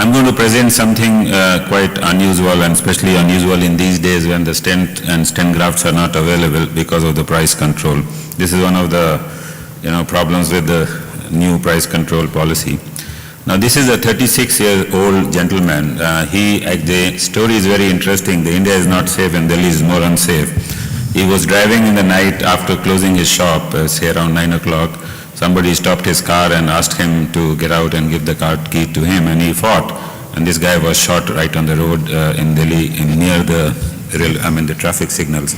I'm going to present something quite unusual, and especially unusual in these days when the stent and stent grafts are not available because of the price control. This is one of the problems with the new price control policy. Now this is a 36-year-old gentleman. The story is very interesting. The India is not safe and Delhi is more unsafe. He was driving in the night after closing his shop, say around 9 o'clock. Somebody stopped his car and asked him to get out and give the car key to him, and he fought. And this guy was shot right on the road in Delhi, near the traffic signals.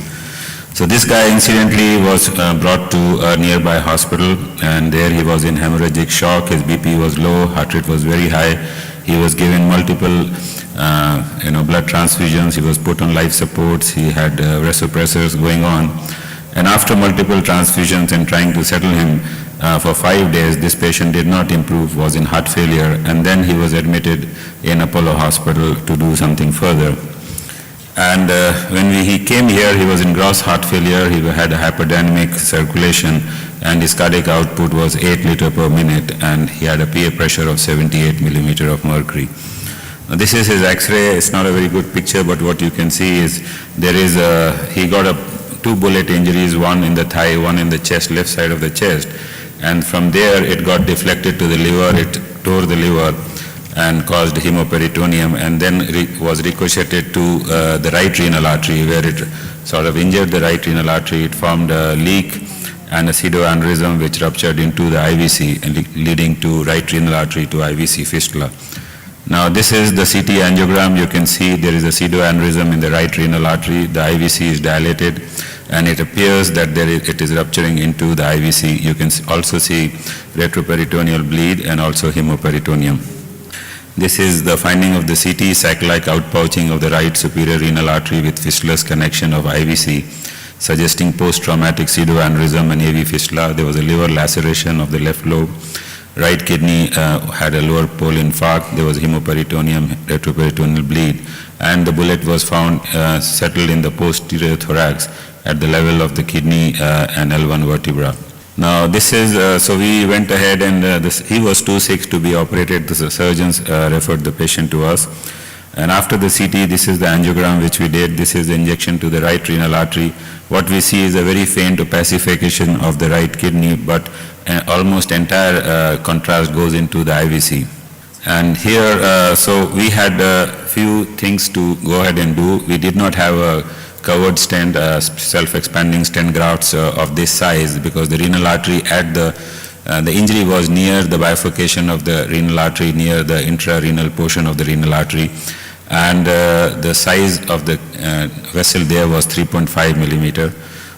So this guy incidentally was brought to a nearby hospital, and there he was in hemorrhagic shock. His BP was low, heart rate was very high. He was given multiple blood transfusions. He was put on life supports. He had vasopressors going on. And after multiple transfusions and trying to settle him for 5 days, this patient did not improve, was in heart failure, and then he was admitted in Apollo Hospital to do something further. And when he came here, he was in gross heart failure. He had a hyperdynamic circulation, and his cardiac output was 8 liters per minute, and he had a PA pressure of 78 millimeter of mercury. Now, this is his X-ray. It's not a very good picture, but what you can see is he got 2 bullet injuries, one in the thigh, one in the chest, left side of the chest. And from there it got deflected to the liver, it tore the liver and caused hemoperitoneum, and then was ricocheted to the right renal artery, where it sort of injured the right renal artery. It formed a leak and a pseudoaneurysm which ruptured into the IVC, leading to right renal artery to IVC fistula. Now this is the CT angiogram. You can see there is a pseudoaneurysm in the right renal artery. The IVC is dilated, and it appears that it is rupturing into the IVC. You can also see retroperitoneal bleed and also hemoperitoneum. This is the finding of the CT, sac-like outpouching of the right superior renal artery with fistulous connection of IVC, suggesting post-traumatic pseudoaneurysm and AV fistula. There was a liver laceration of the left lobe. Right kidney had a lower pole infarct. There was hemoperitoneum, retroperitoneal bleed, and the bullet was found settled in the posterior thorax at the level of the kidney and L1 vertebra. Now this is, so we went ahead, and he was too sick to be operated. The surgeons referred the patient to us. And after the CT, this is the angiogram which we did. This is the injection to the right renal artery. What we see is a very faint opacification of the right kidney, but almost entire contrast goes into the IVC. And here, so we had a few things to go ahead and do. We did not have a covered stent, self-expanding stent grafts of this size, because the renal artery at the injury was near the bifurcation of the renal artery, near the intrarenal portion of the renal artery, and the size of the vessel there was 3.5 millimeter.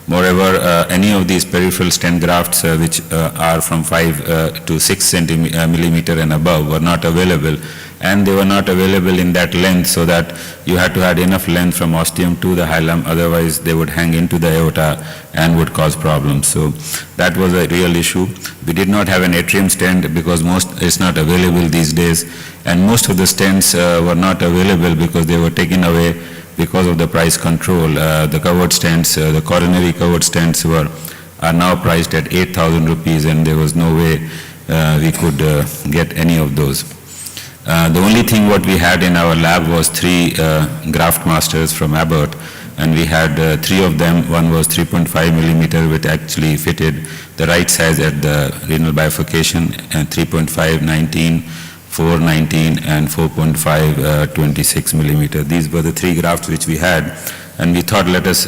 Moreover, any of these peripheral stent grafts which are from 5 to 6 millimeter and above were not available, and they were not available in that length, so that you had to have enough length from ostium to the hilum, otherwise they would hang into the aorta and would cause problems. So that was a real issue. We did not have an atrium stent because it's not available these days, and most of the stents were not available because they were taken away because of the price control. The covered stents, the coronary covered stents are now priced at 8,000 rupees, and there was no way we could get any of those. The only thing what we had in our lab was 3 graft masters from Abbott, and we had 3 of them. One was 3.5 millimeter, which actually fitted the right size at the renal bifurcation, and 3.5, 19, 4, 19, and 4.5, 26 millimeter. These were the 3 grafts which we had, and we thought let us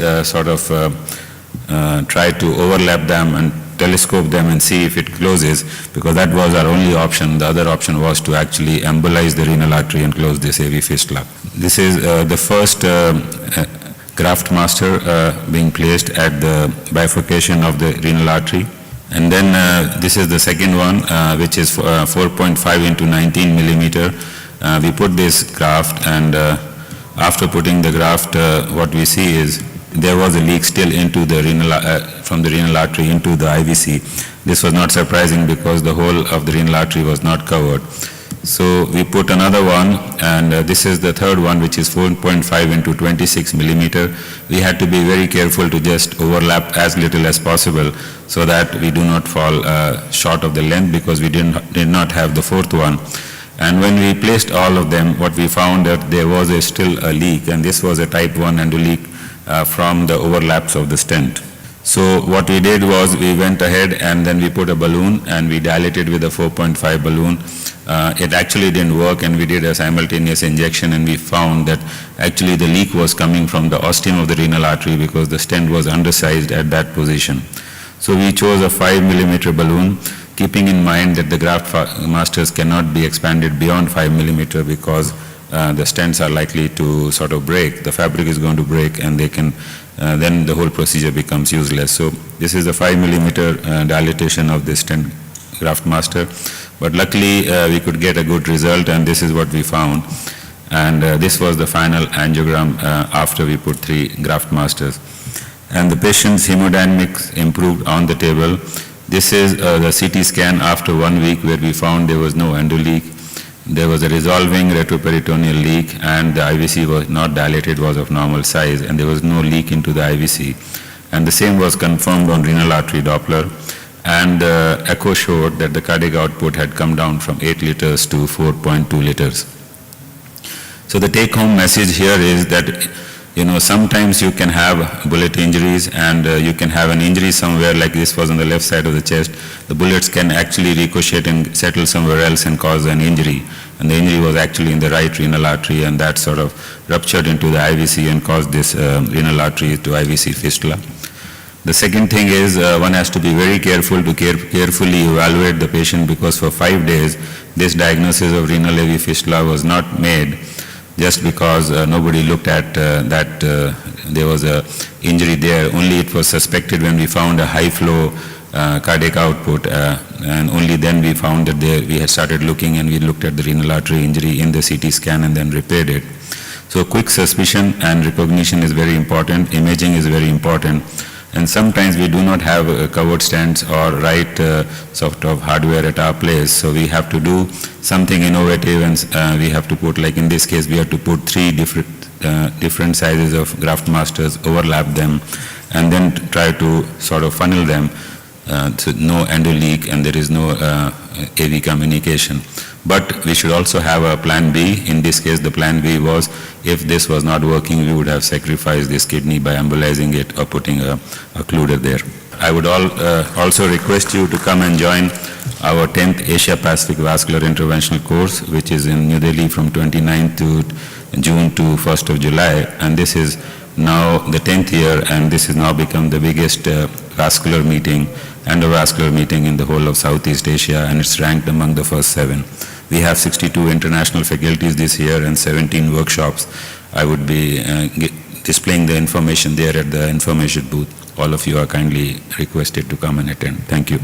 try to overlap them and telescope them and see if it closes, because that was our only option. The other option was to actually embolize the renal artery and close this AV fistula. This is the first graft master being placed at the bifurcation of the renal artery. And then this is the second one, which is 4.5 into 19 millimeter. We put this graft, and after putting the graft, what we see is there was a leak still into the renal, from the renal artery into the IVC. This was not surprising because the whole of the renal artery was not covered. So we put another one, and this is the third one, which is 4.5 into 26 millimeter. We had to be very careful to just overlap as little as possible so that we do not fall short of the length, because we did not have the fourth one. And when we placed all of them, what we found that there was still a leak, and this was a type 1 endoleak from the overlaps of the stent. So what we did was we went ahead and then we put a balloon and we dilated with a 4.5 balloon. It actually didn't work, and we did a simultaneous injection, and we found that actually the leak was coming from the ostium of the renal artery because the stent was undersized at that position. So we chose a 5 millimeter balloon, keeping in mind that the graft masters cannot be expanded beyond 5 millimeter because the stents are likely to sort of break. The fabric is going to break, and they can then the whole procedure becomes useless. So this is the 5 millimeter dilatation of the stent graft master. But luckily we could get a good result, and this is what we found. And this was the final angiogram after we put 3 graft masters. And the patient's hemodynamics improved on the table. This is the CT scan after 1 week, where we found there was no endoleak. There was a resolving retroperitoneal leak, and the IVC was not dilated, was of normal size, and there was no leak into the IVC. And the same was confirmed on renal artery Doppler. And echo showed that the cardiac output had come down from 8 liters to 4.2 liters. So the take-home message here is that, sometimes you can have bullet injuries, and you can have an injury somewhere, like this was on the left side of the chest. The bullets can actually ricochet and settle somewhere else and cause an injury. And the injury was actually in the right renal artery, and that sort of ruptured into the IVC and caused this renal artery to IVC fistula. The second thing is one has to be very careful to carefully evaluate the patient, because for 5 days this diagnosis of renal AV fistula was not made just because nobody looked at that there was a injury there. Only it was suspected when we found a high flow cardiac output, and only then we found that we had started looking, and we looked at the renal artery injury in the CT scan and then repaired it. So quick suspicion and recognition is very important. Imaging is very important. And sometimes we do not have covered stents or right sort of hardware at our place, so we have to do something innovative, and we have to put, like in this case, we have to put 3 different sizes of graft masters, overlap them, and then try to sort of funnel them so no endoleak and there is no AV communication. But we should also have a plan B. In this case, the plan B was, if this was not working, we would have sacrificed this kidney by embolizing it or putting a occluder there. I would also request you to come and join our 10th Asia Pacific Vascular Interventional course, which is in New Delhi from 29th to June to 1st of July. And this is now the 10th year, and this has now become the biggest vascular meeting, endovascular meeting in the whole of Southeast Asia, and it's ranked among the first 7. We have 62 international faculties this year and 17 workshops. I would be displaying the information there at the information booth. All of you are kindly requested to come and attend. Thank you.